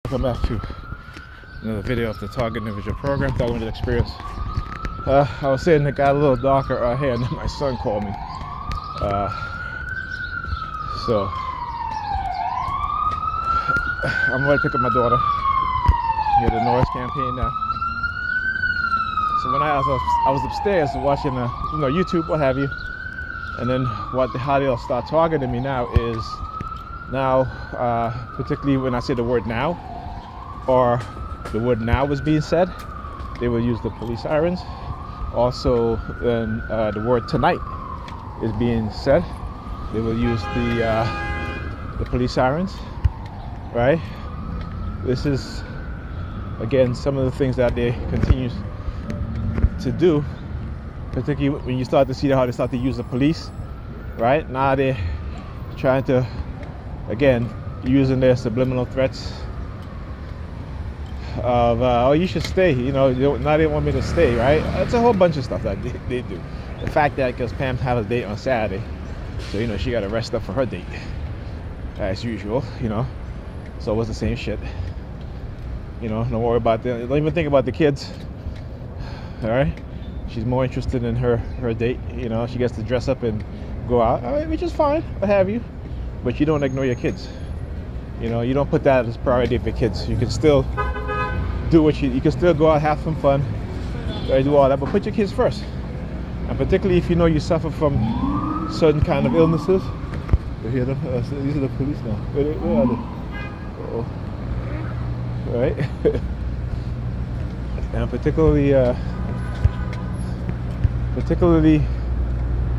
Welcome back to another video of the Target Individual Program, Target Individual Experience. I was saying it got a little darker here, and then my son called me. So I'm going to pick up my daughter. Hear the noise campaign now. So when I was upstairs watching YouTube, what have you, and then how they'll start targeting me now is particularly when I say the word now, or the word now was being said, they will use the police sirens. Also, when the word tonight is being said, they will use the police sirens, right? This is, again, some of the things that they continue to do, particularly when you start to see how they start to use the police, right? Now they're trying to, again, using their subliminal threats of, oh, you should stay, now they want me to stay, right? It's a whole bunch of stuff that they do. The fact that because Pam has a date on Saturday, so she got to rest up for her date as usual, so it was the same shit. Don't worry about them, don't even think about the kids. All right, she's more interested in her date. She gets to dress up and go out, all right, which is fine, what have you, but you don't ignore your kids. You don't put that as priority for kids. You can still do what you can still go out, have some fun, do all that, but put your kids first. And particularly if you suffer from certain kind of illnesses. You hear them? These are the police now. Where are they? Uh-oh. Right? And particularly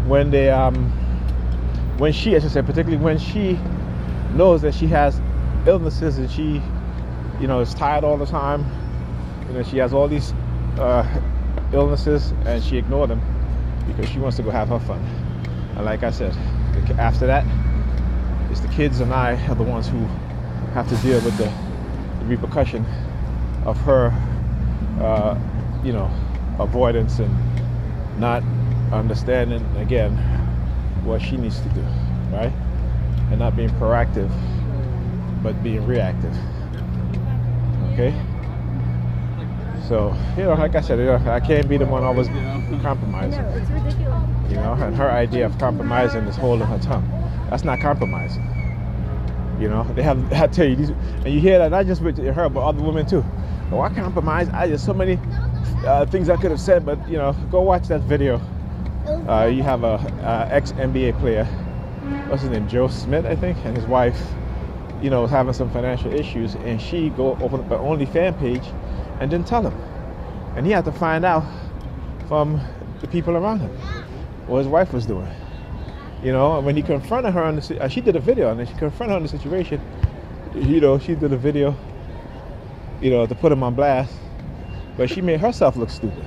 when they particularly when she knows that she has illnesses and she is tired all the time, she has all these illnesses and she ignored them because she wants to go have her fun. And like I said, after that, it's the kids and I are the ones who have to deal with the repercussion of her avoidance and not understanding, again, what she needs to do, right? And not being proactive, but being reactive. Okay? So, like I said, I can't be the one always compromising. No, it's ridiculous. And her idea of compromising is holding her tongue. That's not compromising. I tell you, and you hear that not just with her, but other women too. Oh, I compromise. There's so many things I could have said, but go watch that video. You have a ex-NBA player, what's his name, Joe Smith, I think, and his wife, was having some financial issues, and she opened up an OnlyFans page and didn't tell him, and he had to find out from the people around him what his wife was doing. And when he confronted her on the, she did a video, and then she confronted her on the situation. She did a video, to put him on blast, but she made herself look stupid.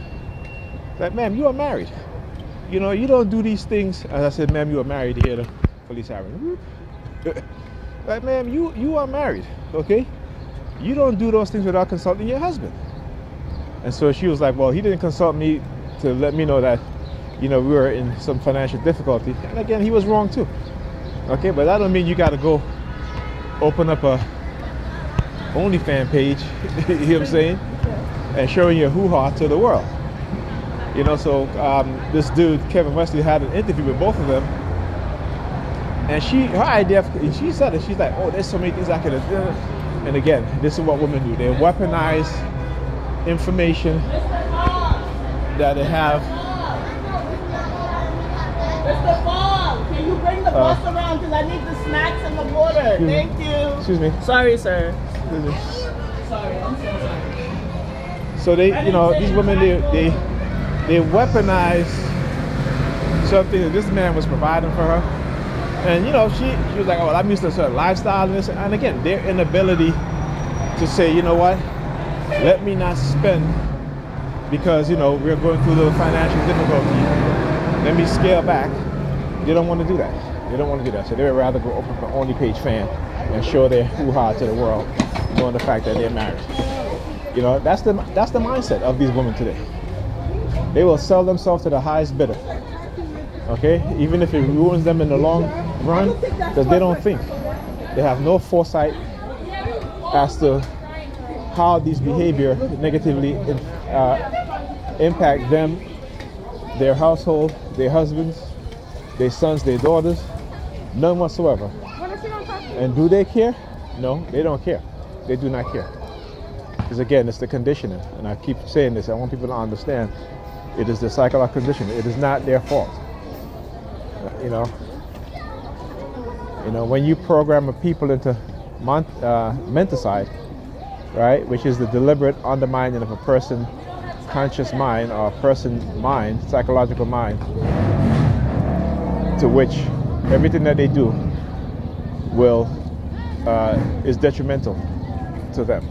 Like, ma'am, you are married. You don't do these things. As I said, ma'am, you are married. To hear the police siren. Like, ma'am, you are married, okay? You don't do those things without consulting your husband. And so she was like, well, he didn't consult me to let me know that, we were in some financial difficulty. And again, he was wrong too. Okay, but that don't mean you got to go open up a OnlyFans page, you know what I'm saying? And showing your hoo-ha to the world. So this dude, Kevin Wesley, had an interview with both of them. And her idea, she said it, she's like, oh, there's so many things I could have done. And again, this is what women do. They weaponize information that they have. Mr. Paul, can you bring the bus around because I need the snacks and the water. Thank you. Excuse me. Sorry, sir. Excuse me. Sorry, I'm so sorry. So they, these women, they weaponize something that this man was providing for her. And she was like, oh, well, I'm used to a certain lifestyle and this. And again, their inability to say, what, let me not spend because, we're going through the financial difficulty. Let me scale back. They don't want to do that. They don't want to do that. So they would rather go open up an OnlyPage fan and show their hoo-ha to the world, knowing the fact that they're married. That's the mindset of these women today. They will sell themselves to the highest bidder. Okay, even if it ruins them in the long run, because they don't think. They have no foresight as to how these behavior negatively impact them, their household, their husbands, their sons, their daughters. None whatsoever. And do they care? No, they don't care. They do not care. Because again, it's the conditioning. And I keep saying this. I want people to understand. It is the psychological conditioning. It is not their fault. You know, when you program a people into menticide, right, which is the deliberate undermining of a person's conscious mind or a person's mind, psychological mind, to which everything that they do is detrimental to them.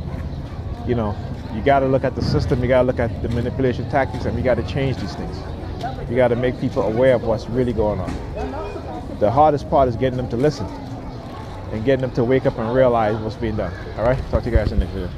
You know, you got to look at the system, you got to look at the manipulation tactics, and we got to change these things. You got to make people aware of what's really going on. The hardest part is getting them to listen and getting them to wake up and realize what's being done. All right, talk to you guys in the next video.